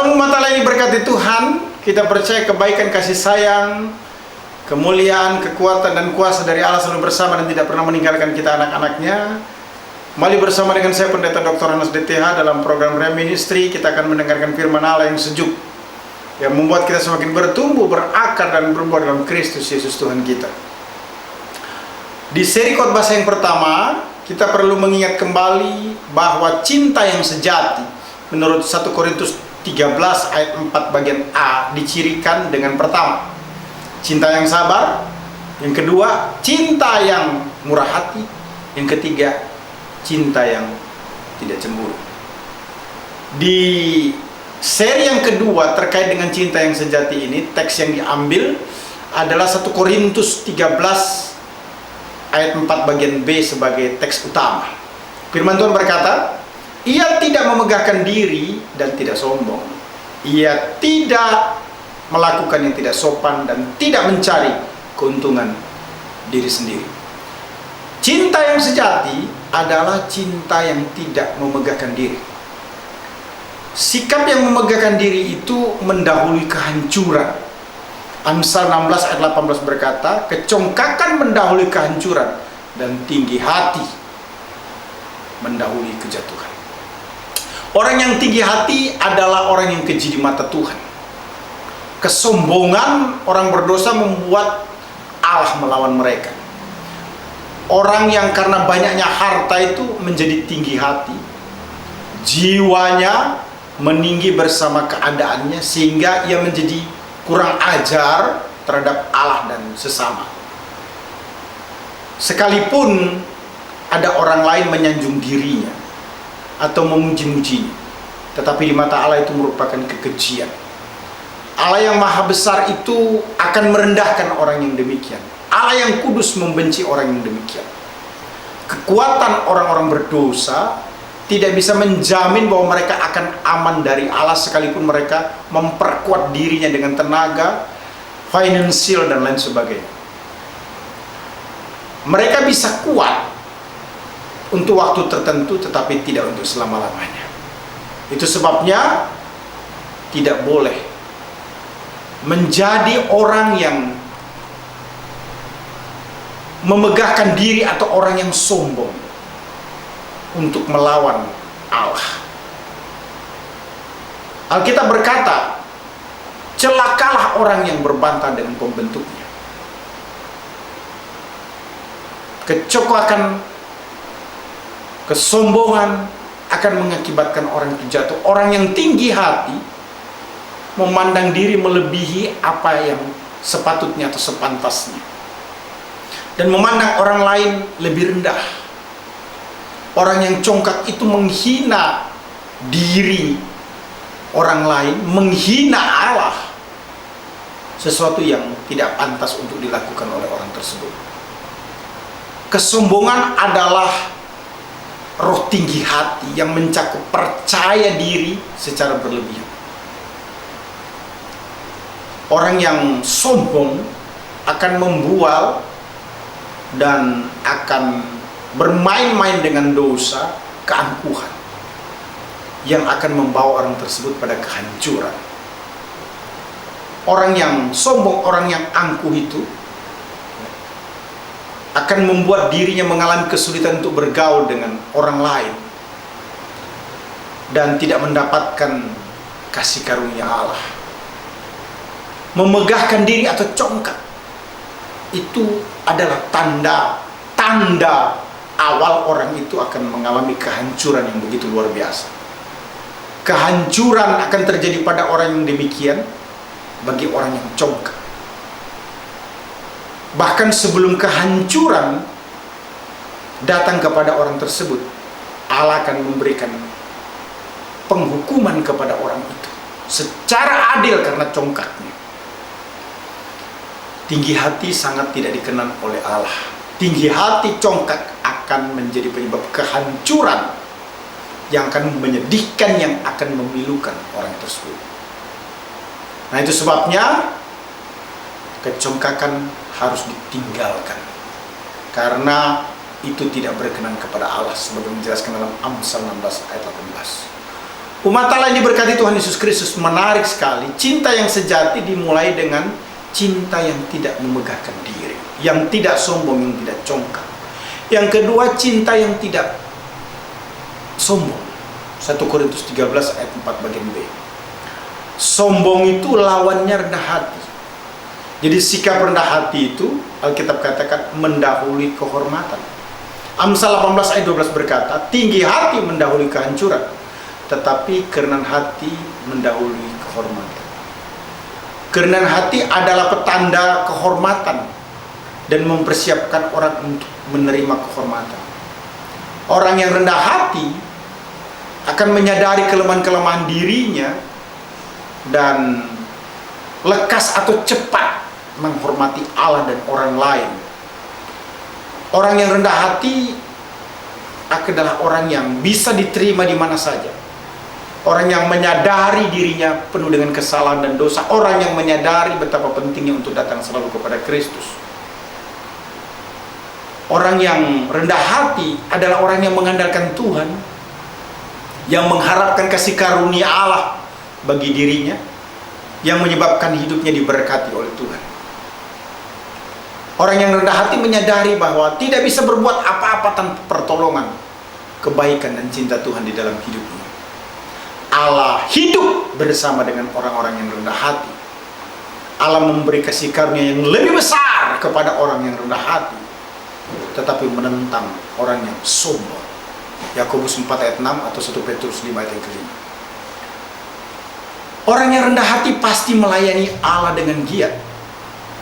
Shalom umat Allah yang diberkati Tuhan. Kita percaya kebaikan, kasih sayang, kemuliaan, kekuatan dan kuasa dari Allah selalu bersama dan tidak pernah meninggalkan kita anak-anaknya. Kembali bersama dengan saya Pendeta Dr. Hannes DTH dalam program Rem Ministry. Kita akan mendengarkan firman Allah yang sejuk, yang membuat kita semakin bertumbuh, berakar dan berbuah dalam Kristus Yesus Tuhan kita. Di seri khotbah yang pertama, kita perlu mengingat kembali bahwa cinta yang sejati menurut 1 Korintus 13 ayat 4 bagian A dicirikan dengan pertama, cinta yang sabar, yang kedua, cinta yang murah hati, yang ketiga, cinta yang tidak cemburu. Di seri yang kedua terkait dengan cinta yang sejati ini, teks yang diambil adalah 1 Korintus 13 ayat 4 bagian B sebagai teks utama. Firman Tuhan berkata, ia tidak memegahkan diri dan tidak sombong. Ia tidak melakukan yang tidak sopan dan tidak mencari keuntungan diri sendiri. Cinta yang sejati adalah cinta yang tidak memegahkan diri. Sikap yang memegahkan diri itu mendahului kehancuran. Amsal 16 ayat 18 berkata, kecongkakan mendahului kehancuran dan tinggi hati mendahului kejatuhan. Orang yang tinggi hati adalah orang yang keji di mata Tuhan. Kesombongan orang berdosa membuat Allah melawan mereka. Orang yang karena banyaknya harta itu menjadi tinggi hati, jiwanya meninggi bersama keadaannya sehingga ia menjadi kurang ajar terhadap Allah dan sesama. Sekalipun ada orang lain menyanjung dirinya atau memuji-mujinya, tetapi di mata Allah itu merupakan kekejian. Allah yang maha besar itu akan merendahkan orang yang demikian. Allah yang kudus membenci orang yang demikian. Kekuatan orang-orang berdosa tidak bisa menjamin bahwa mereka akan aman dari Allah sekalipun mereka memperkuat dirinya dengan tenaga, finansial dan lain sebagainya. Mereka bisa kuat untuk waktu tertentu tetapi tidak untuk selama-lamanya. Itu sebabnya tidak boleh menjadi orang yang memegahkan diri atau orang yang sombong untuk melawan Allah. Alkitab berkata, celakalah orang yang berbantah dengan pembentuknya. Kecoklakan, kesombongan akan mengakibatkan orang itu jatuh. Orang yang tinggi hati memandang diri melebihi apa yang sepatutnya atau sepantasnya, dan memandang orang lain lebih rendah. Orang yang congkak itu menghina diri orang lain, menghina Allah, sesuatu yang tidak pantas untuk dilakukan oleh orang tersebut. Kesombongan adalah roh tinggi hati yang mencakup percaya diri secara berlebihan. Orang yang sombong akan membual dan akan bermain-main dengan dosa, keangkuhan yang akan membawa orang tersebut pada kehancuran. Orang yang sombong, orang yang angkuh itu akan membuat dirinya mengalami kesulitan untuk bergaul dengan orang lain dan tidak mendapatkan kasih karunia Allah. Memegahkan diri atau congkak itu adalah tanda awal orang itu akan mengalami kehancuran yang begitu luar biasa. Kehancuran akan terjadi pada orang yang demikian bagi orang yang congkak. Bahkan sebelum kehancuran datang kepada orang tersebut, Allah akan memberikan penghukuman kepada orang itu secara adil karena congkaknya. Tinggi hati sangat tidak dikenal oleh Allah. Tinggi hati congkak akan menjadi penyebab kehancuran yang akan menyedihkan, yang akan memilukan orang tersebut. Nah, itu sebabnya kecongkakan harus ditinggalkan, karena itu tidak berkenan kepada Allah, sebagai menjelaskan dalam Amsal 16 ayat 18. Umat Allah yang diberkati Tuhan Yesus Kristus, menarik sekali. Cinta yang sejati dimulai dengan cinta yang tidak memegahkan diri, yang tidak sombong, yang tidak congkak. Yang kedua, cinta yang tidak sombong. 1 Korintus 13 ayat 4 bagian B. Sombong itu lawannya rendah hati. Jadi sikap rendah hati itu Alkitab katakan mendahului kehormatan. Amsal 18 ayat 12 berkata, tinggi hati mendahului kehancuran, tetapi kerendahan hati mendahului kehormatan. Kerendahan hati adalah petanda kehormatan dan mempersiapkan orang untuk menerima kehormatan. Orang yang rendah hati akan menyadari kelemahan-kelemahan dirinya dan lekas atau cepat menghormati Allah dan orang lain. Orang yang rendah hati adalah orang yang bisa diterima di mana saja. Orang yang menyadari dirinya penuh dengan kesalahan dan dosa. Orang yang menyadari betapa pentingnya untuk datang selalu kepada Kristus. Orang yang rendah hati adalah orang yang mengandalkan Tuhan, yang mengharapkan kasih karunia Allah bagi dirinya, yang menyebabkan hidupnya diberkati oleh Tuhan. Orang yang rendah hati menyadari bahwa tidak bisa berbuat apa-apa tanpa pertolongan, kebaikan dan cinta Tuhan di dalam hidupnya. Allah hidup bersama dengan orang-orang yang rendah hati. Allah memberi kasih karunia yang lebih besar kepada orang yang rendah hati, tetapi menentang orang yang sombong. Yakobus 4 ayat 6 atau 1 Petrus 5 ayat yang kelima. Orang yang rendah hati pasti melayani Allah dengan giat.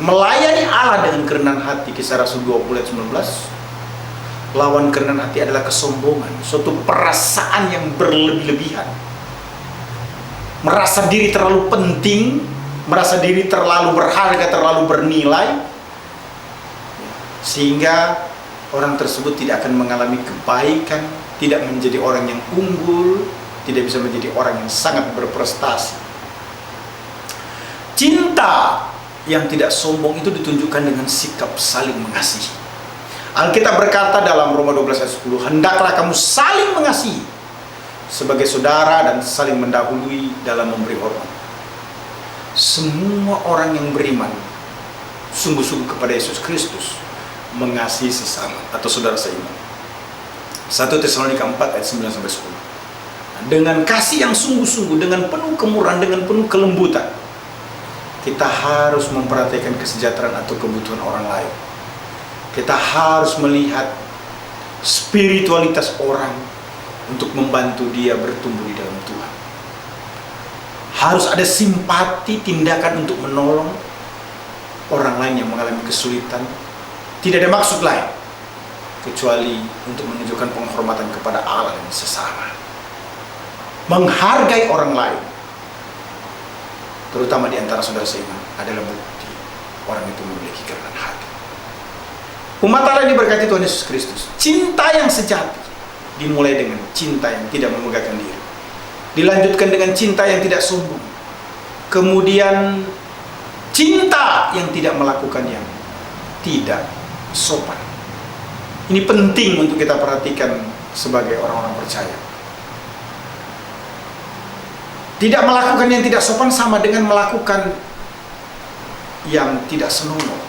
Melayani Allah dengan kerendahan hati. Kisah Rasul 20 ayat 19. Lawan kerendahan hati adalah kesombongan, suatu perasaan yang berlebih-lebihan. Merasa diri terlalu penting, merasa diri terlalu berharga, terlalu bernilai, sehingga orang tersebut tidak akan mengalami kebaikan, tidak menjadi orang yang unggul, tidak bisa menjadi orang yang sangat berprestasi. Cinta yang tidak sombong itu ditunjukkan dengan sikap saling mengasihi. Alkitab berkata dalam Roma 12 ayat 10, hendaklah kamu saling mengasihi sebagai saudara dan saling mendahului dalam memberi hormat. Semua orang yang beriman sungguh-sungguh kepada Yesus Kristus mengasihi sesama atau saudara seiman. 1 Tesalonika 4 ayat 9 sampai 10. Dengan kasih yang sungguh-sungguh, dengan penuh kemurahan, dengan penuh kelembutan, kita harus memperhatikan kesejahteraan atau kebutuhan orang lain. Kita harus melihat spiritualitas orang untuk membantu dia bertumbuh di dalam Tuhan. Harus ada simpati, tindakan untuk menolong orang lain yang mengalami kesulitan. Tidak ada maksud lain kecuali untuk menunjukkan penghormatan kepada Allah dan sesama. Menghargai orang lain, terutama di antara saudara seiman, adalah bukti orang itu memiliki kerendahan hati. Umat Allah yang diberkati Tuhan Yesus Kristus, cinta yang sejati dimulai dengan cinta yang tidak memegahkan diri, dilanjutkan dengan cinta yang tidak sombong, kemudian cinta yang tidak melakukan yang tidak sopan. Ini penting untuk kita perhatikan sebagai orang-orang percaya. Tidak melakukan yang tidak sopan sama dengan melakukan yang tidak senonoh.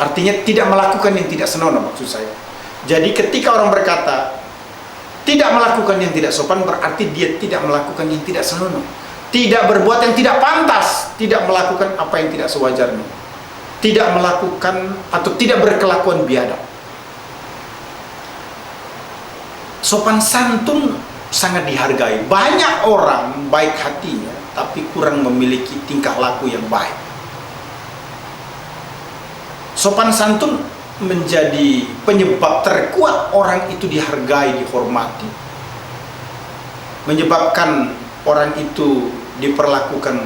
Artinya tidak melakukan yang tidak senonoh, maksud saya. Jadi ketika orang berkata tidak melakukan yang tidak sopan, berarti dia tidak melakukan yang tidak senonoh, tidak berbuat yang tidak pantas, tidak melakukan apa yang tidak sewajarnya, tidak melakukan atau tidak berkelakuan biadab. Sopan santun sangat dihargai. Banyak orang baik hatinya tapi kurang memiliki tingkah laku yang baik. Sopan santun menjadi penyebab terkuat orang itu dihargai, dihormati, menyebabkan orang itu diperlakukan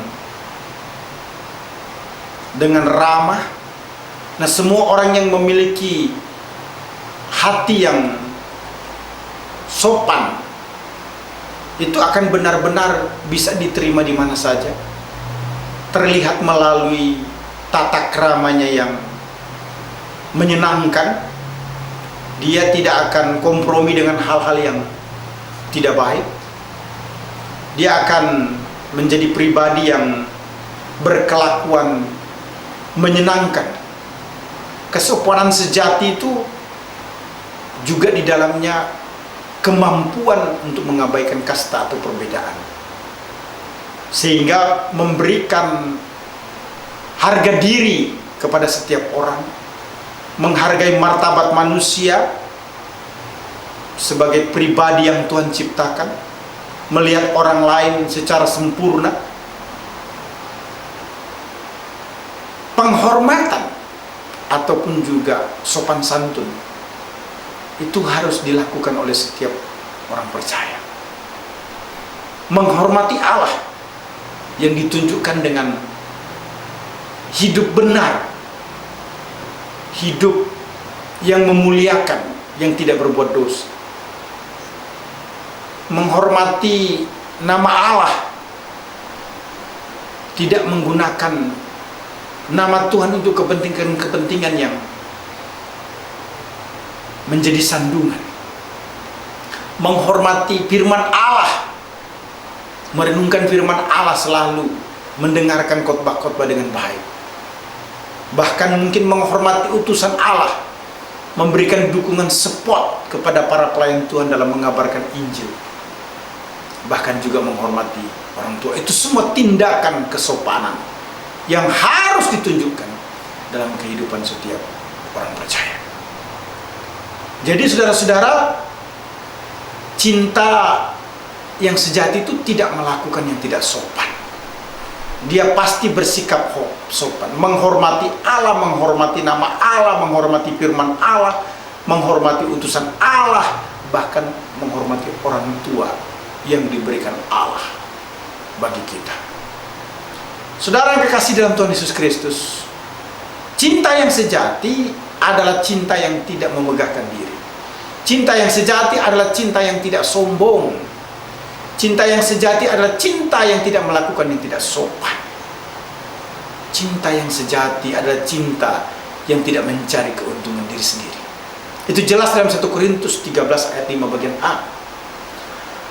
dengan ramah. Nah, semua orang yang memiliki hati yang sopan itu akan benar-benar bisa diterima di mana saja, terlihat melalui tata keramanya yang menyenangkan. Dia tidak akan kompromi dengan hal-hal yang tidak baik. dia akan menjadi pribadi yang berkelakuan menyenangkan. Kesopanan sejati itu juga di dalamnya kemampuan untuk mengabaikan kasta atau perbedaan, sehingga memberikan harga diri kepada setiap orang, menghargai martabat manusia sebagai pribadi yang Tuhan ciptakan, melihat orang lain secara sempurna. Penghormatan ataupun juga sopan santun itu harus dilakukan oleh setiap orang percaya. Menghormati Allah yang ditunjukkan dengan hidup benar, hidup yang memuliakan, yang tidak berbuat dosa. Menghormati nama Allah, tidak menggunakan nama Tuhan untuk kepentingan-kepentingan yang menjadi sandungan. Menghormati firman Allah, merenungkan firman Allah selalu, mendengarkan khotbah-khotbah dengan baik. Bahkan mungkin menghormati utusan Allah, memberikan dukungan support kepada para pelayan Tuhan dalam mengabarkan Injil. Bahkan juga menghormati orang tua. Itu semua tindakan kesopanan yang harus ditunjukkan dalam kehidupan setiap orang percaya. Jadi saudara-saudara, cinta yang sejati itu tidak melakukan yang tidak sopan. Dia pasti bersikap sopan, menghormati Allah, menghormati nama Allah, menghormati firman Allah, menghormati utusan Allah, bahkan menghormati orang tua yang diberikan Allah bagi kita. Saudara yang kekasih dalam Tuhan Yesus Kristus, cinta yang sejati adalah cinta yang tidak memegahkan diri. Cinta yang sejati adalah cinta yang tidak sombong. Cinta yang sejati adalah cinta yang tidak melakukan yang tidak sopan. Cinta yang sejati adalah cinta yang tidak mencari keuntungan diri sendiri. Itu jelas dalam 1 Korintus 13 ayat 5 bagian A.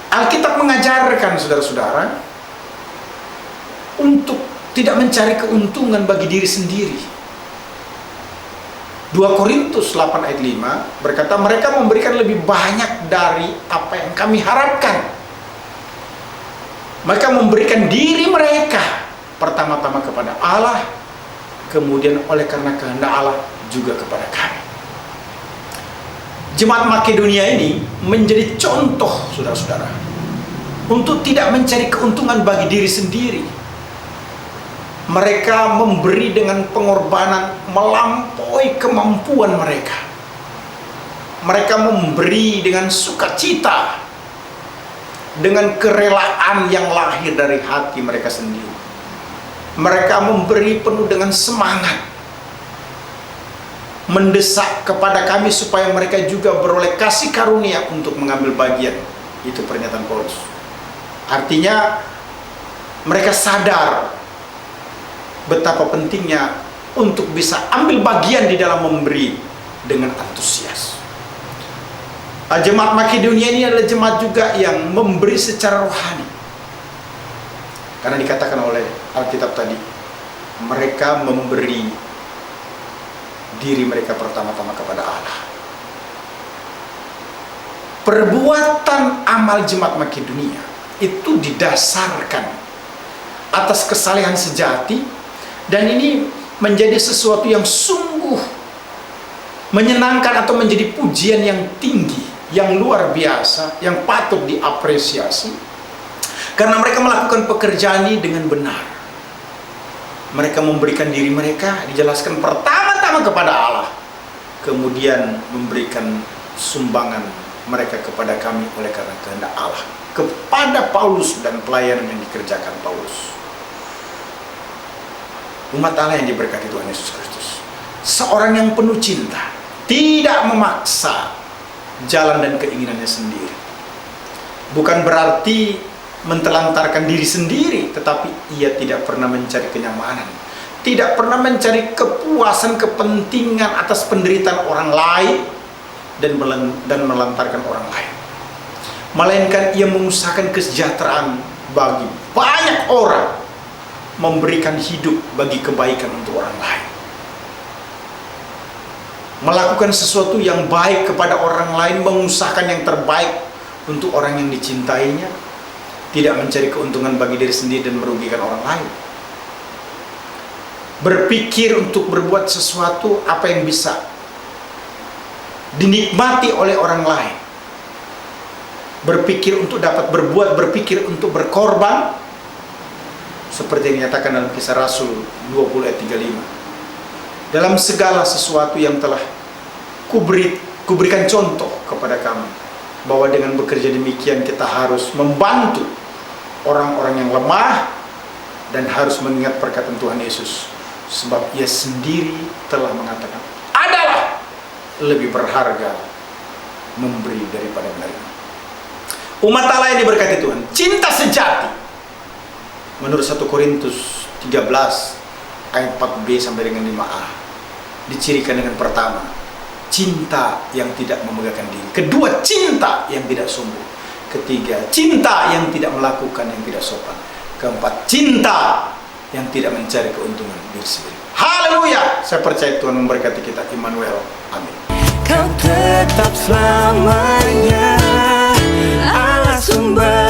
Alkitab mengajarkan saudara-saudara untuk tidak mencari keuntungan bagi diri sendiri. 2 Korintus 8 ayat 5 berkata, mereka memberikan lebih banyak dari apa yang kami harapkan. Mereka memberikan diri mereka pertama-tama kepada Allah, kemudian oleh karena kehendak Allah juga kepada kami. Jemaat Makedonia ini menjadi contoh saudara-saudara untuk tidak mencari keuntungan bagi diri sendiri. Mereka memberi dengan pengorbanan melampaui kemampuan mereka. Mereka memberi dengan sukacita, dengan kerelaan yang lahir dari hati mereka sendiri. Mereka memberi penuh dengan semangat, mendesak kepada kami supaya mereka juga beroleh kasih karunia untuk mengambil bagian. Itu pernyataan Paulus. Artinya mereka sadar betapa pentingnya untuk bisa ambil bagian di dalam memberi dengan antusias. Jemaat Makedonia ini adalah jemaat juga yang memberi secara rohani. Karena dikatakan oleh Alkitab tadi, mereka memberi diri mereka pertama-tama kepada Allah. Perbuatan amal jemaat Makedonia itu didasarkan atas kesalehan sejati. Dan ini menjadi sesuatu yang sungguh menyenangkan atau menjadi pujian yang tinggi, yang luar biasa, yang patut diapresiasi. Karena mereka melakukan pekerjaan ini dengan benar. Mereka memberikan diri mereka, dijelaskan pertama-tama kepada Allah. Kemudian memberikan sumbangan mereka kepada kami oleh karena kehendak Allah. Kepada Paulus dan pelayanan yang dikerjakan Paulus. Umat Allah yang diberkati Tuhan Yesus Kristus, seorang yang penuh cinta, tidak memaksa jalan dan keinginannya sendiri. Bukan berarti mentelantarkan diri sendiri, tetapi ia tidak pernah mencari kenyamanan, tidak pernah mencari kepuasan, kepentingan atas penderitaan orang lain dan melantarkan orang lain. Melainkan ia mengusahakan kesejahteraan bagi banyak orang, memberikan hidup bagi kebaikan untuk orang lain. Melakukan sesuatu yang baik kepada orang lain, mengusahakan yang terbaik untuk orang yang dicintainya, tidak mencari keuntungan bagi diri sendiri dan merugikan orang lain. Berpikir untuk berbuat sesuatu apa yang bisa dinikmati oleh orang lain. Berpikir untuk dapat berbuat, berpikir untuk berkorban, seperti yang dinyatakan dalam Kisah Rasul 20 ayat 35. Dalam segala sesuatu yang telah kuberikan contoh kepada kamu, bahwa dengan bekerja demikian kita harus membantu orang-orang yang lemah dan harus mengingat perkataan Tuhan Yesus, sebab Ia sendiri telah mengatakan, adalah lebih berharga memberi daripada menerima. Umat Allah yang diberkati Tuhan, cinta sejati menurut 1 Korintus 13 ayat 4b sampai dengan 5a dicirikan dengan pertama, cinta yang tidak memegahkan diri. Kedua, cinta yang tidak sombong. Ketiga, cinta yang tidak melakukan yang tidak sopan. Keempat, cinta yang tidak mencari keuntungan diri sendiri. Haleluya! Saya percaya Tuhan memberkati kita. Immanuel. Amin. Kau tetap selamanya Allah sumber